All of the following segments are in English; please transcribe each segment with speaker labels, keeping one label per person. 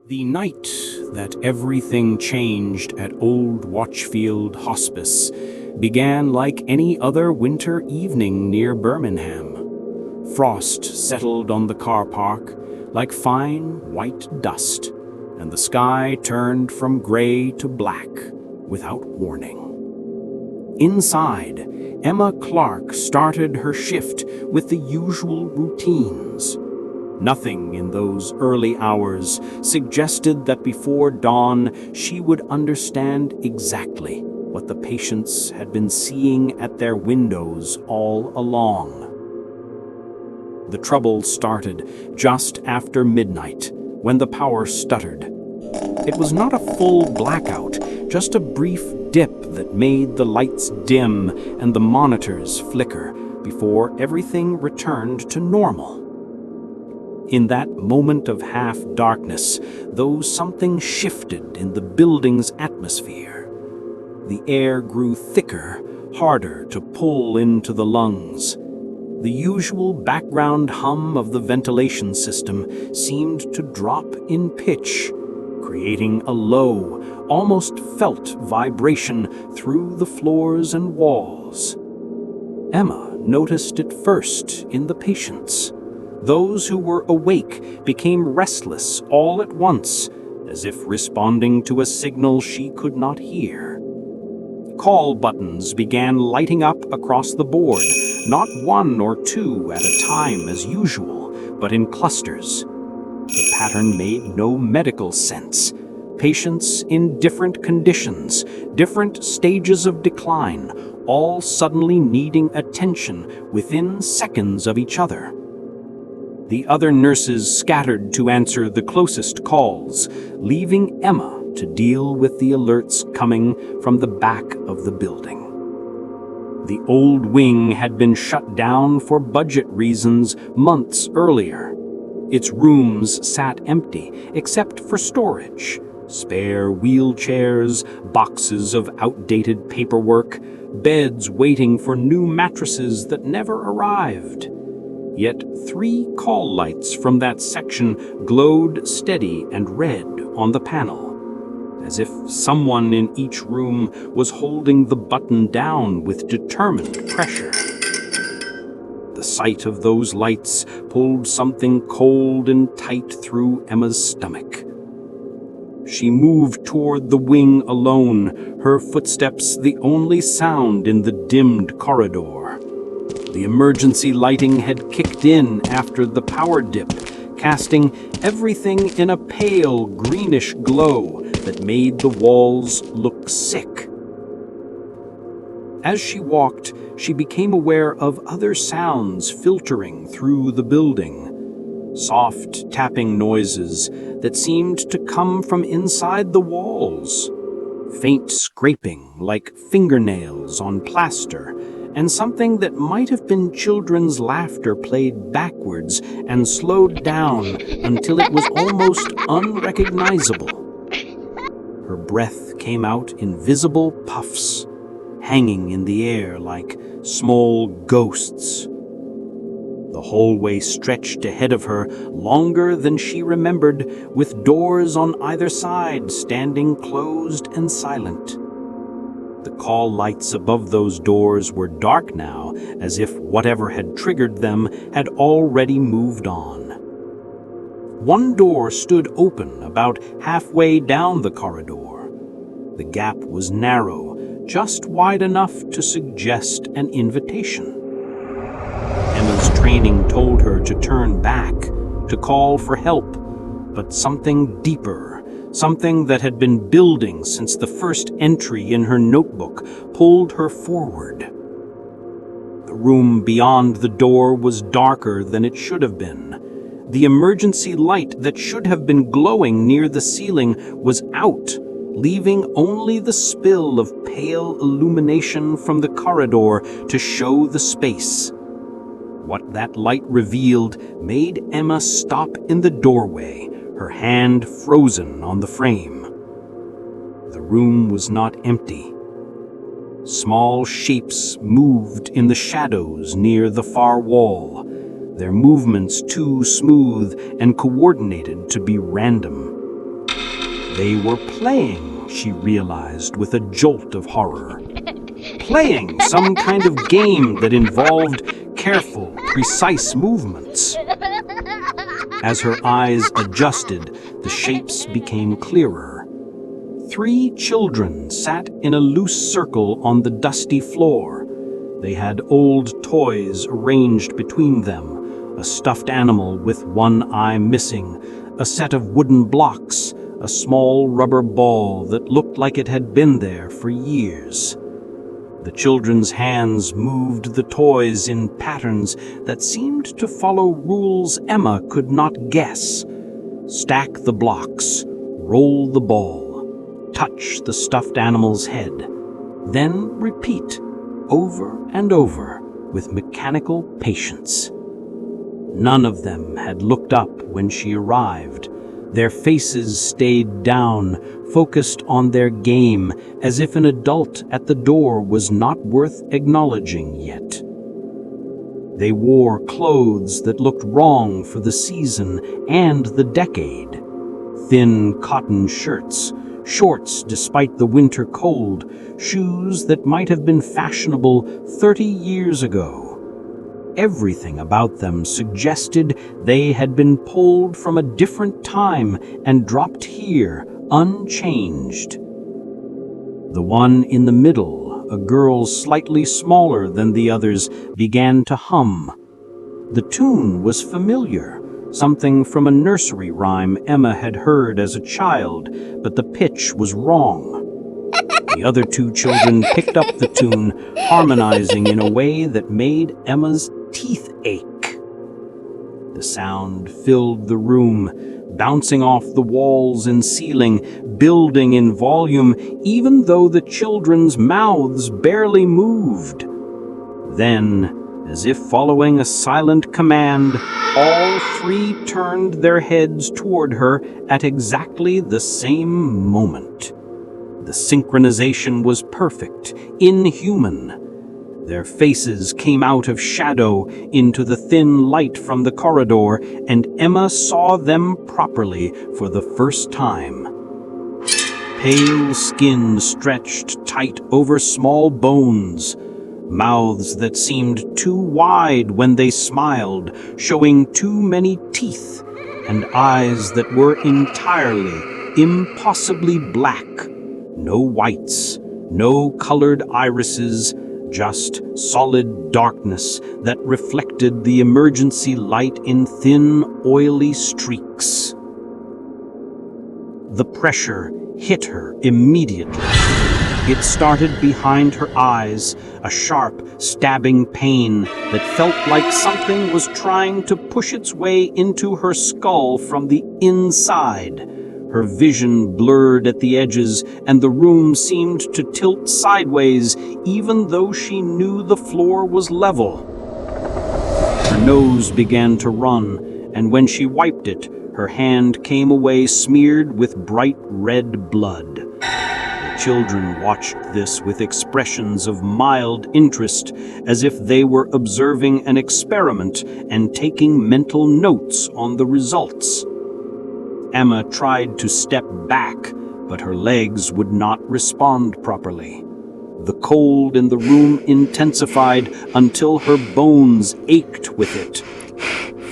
Speaker 1: The night that everything changed at Old Watchfield Hospice began like any other winter evening near Birmingham. Frost settled on the car park like fine white dust, and the sky turned from gray to black without warning. Inside, Emma Clarke started her shift with the usual routines. Nothing in those early hours suggested that before dawn she would understand exactly what the patients had been seeing at their windows all along. The trouble started just after midnight, when the power stuttered. It was not a full blackout, just a brief dip that made the lights dim and the monitors flicker before everything returned to normal. In that moment of half-darkness, though, something shifted in the building's atmosphere. The air grew thicker, harder to pull into the lungs. The usual background hum of the ventilation system seemed to drop in pitch, creating a low, almost felt vibration through the floors and walls. Emma noticed it first in the patients. Those who were awake became restless all at once, as if responding to a signal she could not hear. Call buttons began lighting up across the board, not one or two at a time as usual, but in clusters. The pattern made no medical sense. Patients in different conditions, different stages of decline, all suddenly needing attention within seconds of each other. The other nurses scattered to answer the closest calls, leaving Emma to deal with the alerts coming from the back of the building. The old wing had been shut down for budget reasons months earlier. Its rooms sat empty, except for storage. Spare wheelchairs, boxes of outdated paperwork, beds waiting for new mattresses that never arrived. Yet 3 call lights from that section glowed steady and red on the panel, as if someone in each room was holding the button down with determined pressure. The sight of those lights pulled something cold and tight through Emma's stomach. She moved toward the wing alone, her footsteps the only sound in the dimmed corridor. The emergency lighting had kicked in after the power dip, casting everything in a pale greenish glow that made the walls look sick. As she walked, she became aware of other sounds filtering through the building. Soft tapping noises that seemed to come from inside the walls. Faint scraping like fingernails on plaster, and something that might have been children's laughter played backwards and slowed down until it was almost unrecognizable. Her breath came out in visible puffs, hanging in the air like small ghosts. The hallway stretched ahead of her longer than she remembered, with doors on either side standing closed and silent. The call lights above those doors were dark now, as if whatever had triggered them had already moved on. One door stood open about halfway down the corridor. The gap was narrow, just wide enough to suggest an invitation. Emma's training told her to turn back, to call for help, but something deeper, something that had been building since the first entry in her notebook, pulled her forward. The room beyond the door was darker than it should have been. The emergency light that should have been glowing near the ceiling was out, leaving only the spill of pale illumination from the corridor to show the space. What that light revealed made Emma stop in the doorway, her hand frozen on the frame. The room was not empty. Small shapes moved in the shadows near the far wall, their movements too smooth and coordinated to be random. They were playing, she realized with a jolt of horror. Playing some kind of game that involved careful, precise movements. As her eyes adjusted, the shapes became clearer. 3 children sat in a loose circle on the dusty floor. They had old toys arranged between them, a stuffed animal with one eye missing, a set of wooden blocks, a small rubber ball that looked like it had been there for years. The children's hands moved the toys in patterns that seemed to follow rules Emma could not guess. Stack the blocks, roll the ball, touch the stuffed animal's head, then repeat over and over with mechanical patience. None of them had looked up when she arrived. Their faces stayed down, focused on their game, as if an adult at the door was not worth acknowledging yet. They wore clothes that looked wrong for the season and the decade. Thin cotton shirts, shorts despite the winter cold, shoes that might have been fashionable 30 years ago. Everything about them suggested they had been pulled from a different time and dropped here, unchanged. The one in the middle, a girl slightly smaller than the others, began to hum. The tune was familiar, something from a nursery rhyme Emma had heard as a child, but the pitch was wrong. The other 2 children picked up the tune, harmonizing in a way that made Emma's teeth ache. The sound filled the room, bouncing off the walls and ceiling, building in volume, even though the children's mouths barely moved. Then, as if following a silent command, all 3 turned their heads toward her at exactly the same moment. The synchronization was perfect, inhuman. Their faces came out of shadow into the thin light from the corridor, and Emma saw them properly for the first time. Pale skin stretched tight over small bones, mouths that seemed too wide when they smiled, showing too many teeth, and eyes that were entirely, impossibly black. No whites, no colored irises, just solid darkness that reflected the emergency light in thin, oily streaks. The pressure hit her immediately. It started behind her eyes, a sharp, stabbing pain that felt like something was trying to push its way into her skull from the inside. Her vision blurred at the edges, and the room seemed to tilt sideways, even though she knew the floor was level. Her nose began to run, and when she wiped it, her hand came away smeared with bright red blood. The children watched this with expressions of mild interest, as if they were observing an experiment and taking mental notes on the results. Emma tried to step back, but her legs would not respond properly. The cold in the room intensified until her bones ached with it.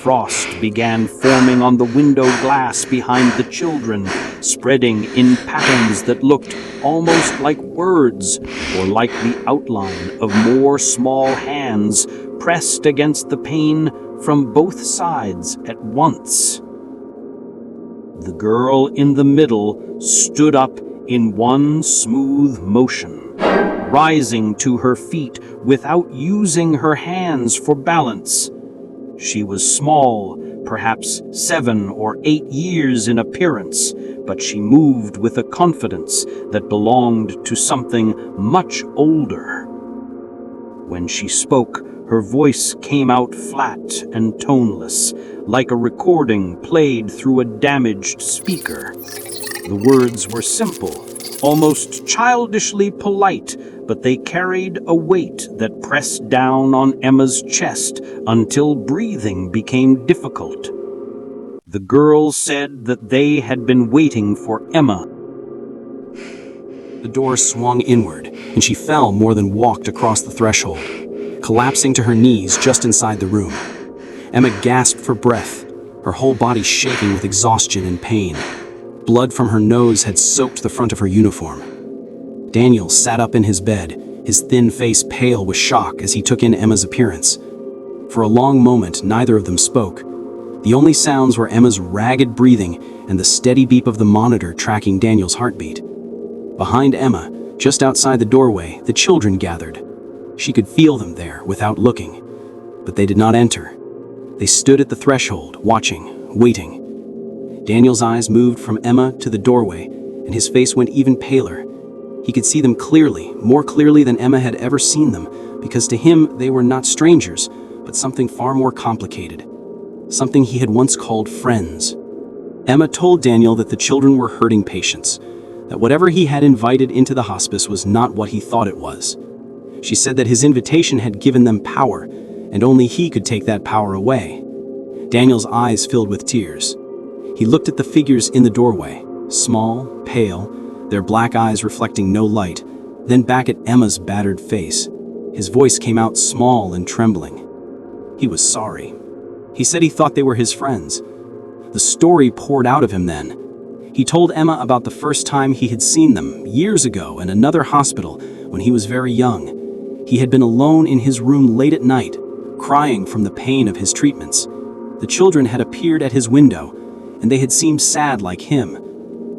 Speaker 1: Frost began forming on the window glass behind the children, spreading in patterns that looked almost like words, or like the outline of more small hands pressed against the pane from both sides at once. The girl in the middle stood up in one smooth motion, rising to her feet without using her hands for balance. She was small, perhaps 7 or 8 years in appearance, but she moved with a confidence that belonged to something much older. When she spoke, her voice came out flat and toneless, like a recording played through a damaged speaker. The words were simple, almost childishly polite, but they carried a weight that pressed down on Emma's chest until breathing became difficult. The girls said that they had been waiting for Emma. The door swung inward, and she fell more than walked across the threshold, collapsing to her knees just inside the room. Emma gasped for breath, her whole body shaking with exhaustion and pain. Blood from her nose had soaked the front of her uniform. Daniel sat up in his bed, his thin face pale with shock as he took in Emma's appearance. For a long moment, neither of them spoke. The only sounds were Emma's ragged breathing and the steady beep of the monitor tracking Daniel's heartbeat. Behind Emma, just outside the doorway, the children gathered. She could feel them there without looking, but they did not enter. They stood at the threshold, watching, waiting. Daniel's eyes moved from Emma to the doorway, and his face went even paler. He could see them clearly, more clearly than Emma had ever seen them, because to him they were not strangers, but something far more complicated. Something he had once called friends. Emma told Daniel that the children were hurting patients, that whatever he had invited into the hospice was not what he thought it was. She said that his invitation had given them power, and only he could take that power away. Daniel's eyes filled with tears. He looked at the figures in the doorway, small, pale, their black eyes reflecting no light, then back at Emma's battered face. His voice came out small and trembling. He was sorry. He said he thought they were his friends. The story poured out of him then. He told Emma about the first time he had seen them, years ago in another hospital when he was very young. He had been alone in his room late at night, crying from the pain of his treatments. The children had appeared at his window, and they had seemed sad like him.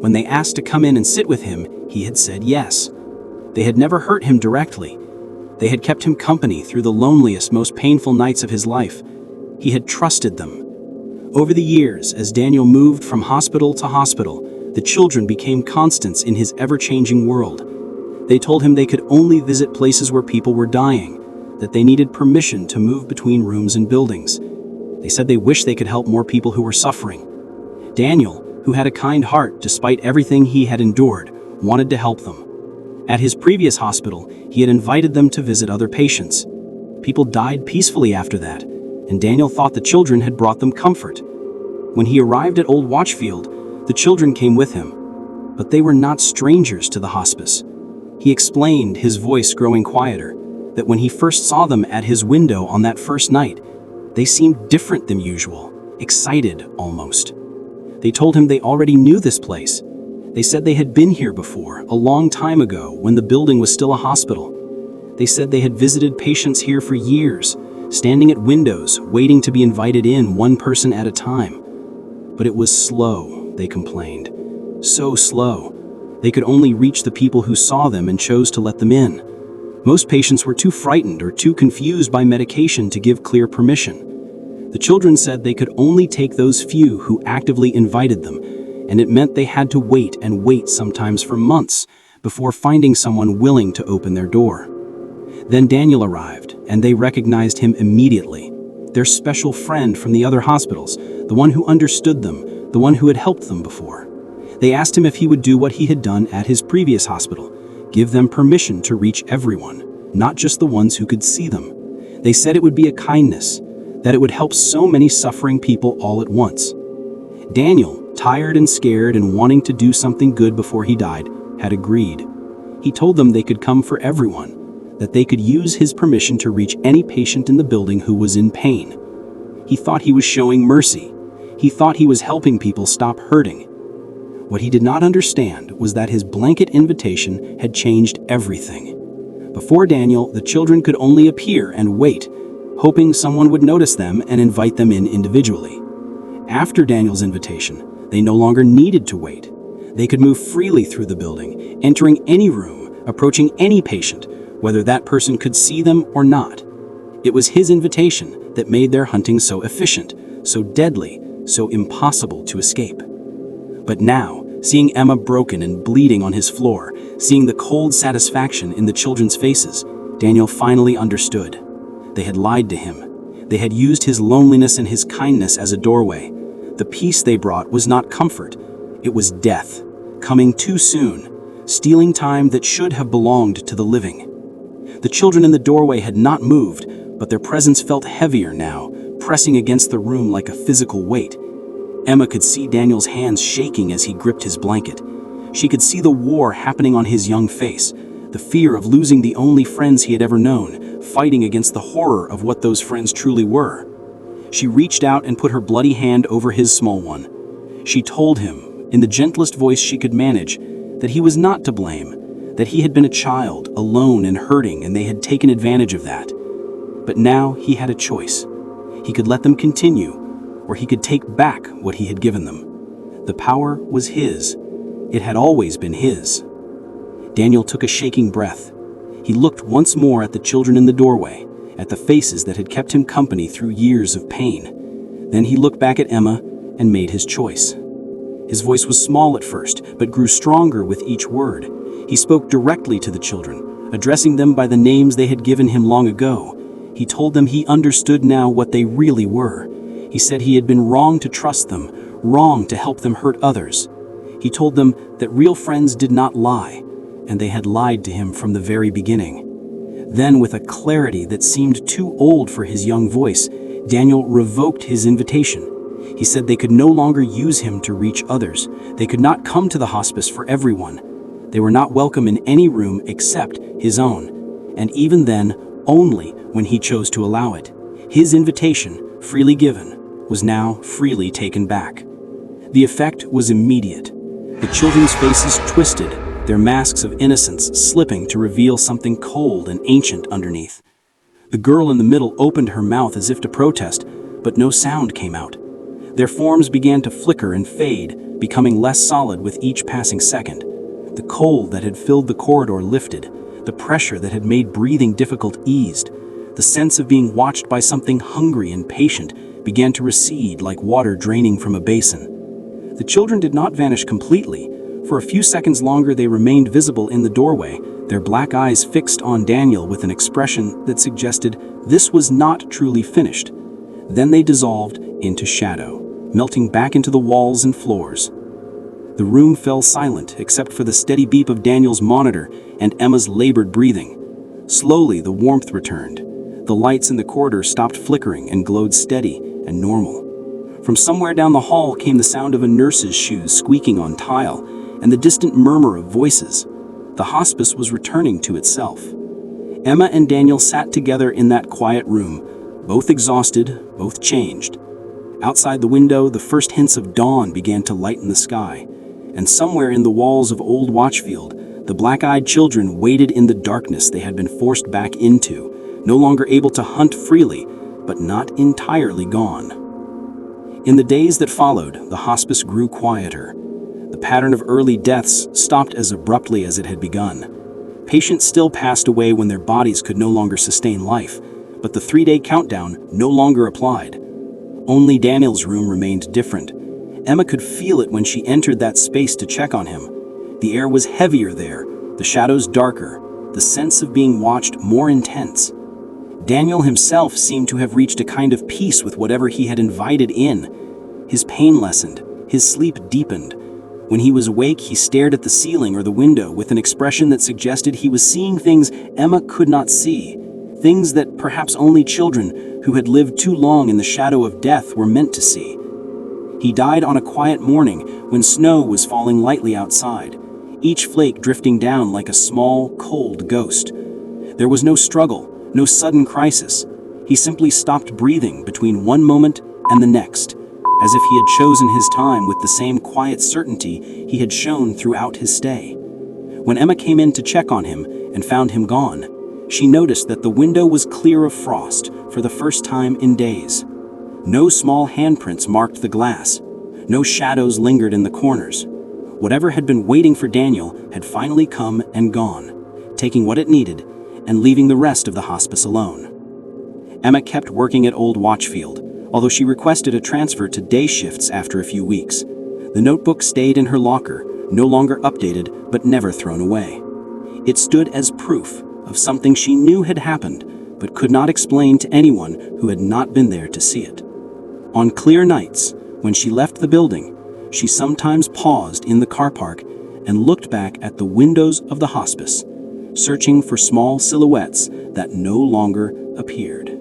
Speaker 1: When they asked to come in and sit with him, he had said yes. They had never hurt him directly. They had kept him company through the loneliest, most painful nights of his life. He had trusted them. Over the years, as Daniel moved from hospital to hospital, the children became constants in his ever-changing world. They told him they could only visit places where people were dying, that they needed permission to move between rooms and buildings. They said they wished they could help more people who were suffering. Daniel, who had a kind heart despite everything he had endured, wanted to help them. At his previous hospital, he had invited them to visit other patients. People died peacefully after that, and Daniel thought the children had brought them comfort. When he arrived at Old Watchfield, the children came with him, but they were not strangers to the hospice. He explained, his voice growing quieter, that when he first saw them at his window on that first night, they seemed different than usual, excited almost. They told him they already knew this place. They said they had been here before, a long time ago, when the building was still a hospital. They said they had visited patients here for years, standing at windows, waiting to be invited in one person at a time. But it was slow, they complained. So slow. They could only reach the people who saw them and chose to let them in. Most patients were too frightened or too confused by medication to give clear permission. The children said they could only take those few who actively invited them, and it meant they had to wait and wait, sometimes for months, before finding someone willing to open their door. Then Daniel arrived, and they recognized him immediately. Their special friend from the other hospitals, the one who understood them, the one who had helped them before. They asked him if he would do what he had done at his previous hospital, give them permission to reach everyone, not just the ones who could see them. They said it would be a kindness, that it would help so many suffering people all at once. Daniel, tired and scared and wanting to do something good before he died, had agreed. He told them they could come for everyone, that they could use his permission to reach any patient in the building who was in pain. He thought he was showing mercy. He thought he was helping people stop hurting. What he did not understand was that his blanket invitation had changed everything. Before Daniel, the children could only appear and wait, hoping someone would notice them and invite them in individually. After Daniel's invitation, they no longer needed to wait. They could move freely through the building, entering any room, approaching any patient, whether that person could see them or not. It was his invitation that made their hunting so efficient, so deadly, so impossible to escape. But now, seeing Emma broken and bleeding on his floor, seeing the cold satisfaction in the children's faces, Daniel finally understood. They had lied to him. They had used his loneliness and his kindness as a doorway. The peace they brought was not comfort. It was death, coming too soon, stealing time that should have belonged to the living. The children in the doorway had not moved, but their presence felt heavier now, pressing against the room like a physical weight.
Speaker 2: Emma could see Daniel's hands shaking as he gripped his blanket. She could see the war happening on his young face, the fear of losing the only friends he had ever known, fighting against the horror of what those friends truly were. She reached out and put her bloody hand over his small one. She told him, in the gentlest voice she could manage, that he was not to blame, that he had been a child, alone and hurting, and they had taken advantage of that. But now he had a choice. He could let them continue, or he could take back what he had given them. The power was his. It had always been his. Daniel took a shaking breath. He looked once more at the children in the doorway, at the faces that had kept him company through years of pain. Then he looked back at Emma and made his choice. His voice was small at first, but grew stronger with each word. He spoke directly to the children, addressing them by the names they had given him long ago. He told them he understood now what they really were. He said he had been wrong to trust them, wrong to help them hurt others. He told them that real friends did not lie, and they had lied to him from the very beginning. Then, with a clarity that seemed too old for his young voice, Daniel revoked his invitation. He said they could no longer use him to reach others. They could not come to the hospice for everyone. They were not welcome in any room except his own, and even then, only when he chose to allow it. His invitation, freely given, was now freely taken back. The effect was immediate. The children's faces twisted, their masks of innocence slipping to reveal something cold and ancient underneath. The girl in the middle opened her mouth as if to protest, but no sound came out. Their forms began to flicker and fade, becoming less solid with each passing second. The cold that had filled the corridor lifted, the pressure that had made breathing difficult eased. The sense of being watched by something hungry and patient began to recede like water draining from a basin. The children did not vanish completely. For a few seconds longer they remained visible in the doorway, their black eyes fixed on Daniel with an expression that suggested this was not truly finished. Then they dissolved into shadow, melting back into the walls and floors. The room fell silent except for the steady beep of Daniel's monitor and Emma's labored breathing. Slowly the warmth returned. The lights in the corridor stopped flickering and glowed steady and normal. From somewhere down the hall came the sound of a nurse's shoes squeaking on tile and the distant murmur of voices. The hospice was returning to itself. Emma and Daniel sat together in that quiet room, both exhausted, both changed. Outside the window, the first hints of dawn began to lighten the sky, and somewhere in the walls of Old Watchfield, the black-eyed children waited in the darkness they had been forced back into, no longer able to hunt freely, but not entirely gone. In the days that followed, the hospice grew quieter. The pattern of early deaths stopped as abruptly as it had begun. Patients still passed away when their bodies could no longer sustain life, but the 3-day countdown no longer applied. Only Daniel's room remained different. Emma could feel it when she entered that space to check on him. The air was heavier there, the shadows darker, the sense of being watched more intense. Daniel himself seemed to have reached a kind of peace with whatever he had invited in. His pain lessened, his sleep deepened. When he was awake, he stared at the ceiling or the window with an expression that suggested he was seeing things Emma could not see, things that perhaps only children who had lived too long in the shadow of death were meant to see. He died on a quiet morning when snow was falling lightly outside, each flake drifting down like a small, cold ghost. There was no struggle, no sudden crisis. He simply stopped breathing between one moment and the next, as if he had chosen his time with the same quiet certainty he had shown throughout his stay. When Emma came in to check on him and found him gone, she noticed that the window was clear of frost for the first time in days. No small handprints marked the glass. No shadows lingered in the corners. Whatever had been waiting for Daniel had finally come and gone, taking what it needed and leaving the rest of the hospice alone. Emma kept working at Old Watchfield, although she requested a transfer to day shifts after a few weeks. The notebook stayed in her locker, no longer updated but never thrown away. It stood as proof of something she knew had happened, but could not explain to anyone who had not been there to see it. On clear nights, when she left the building, she sometimes paused in the car park and looked back at the windows of the hospice, searching for small silhouettes that no longer appeared.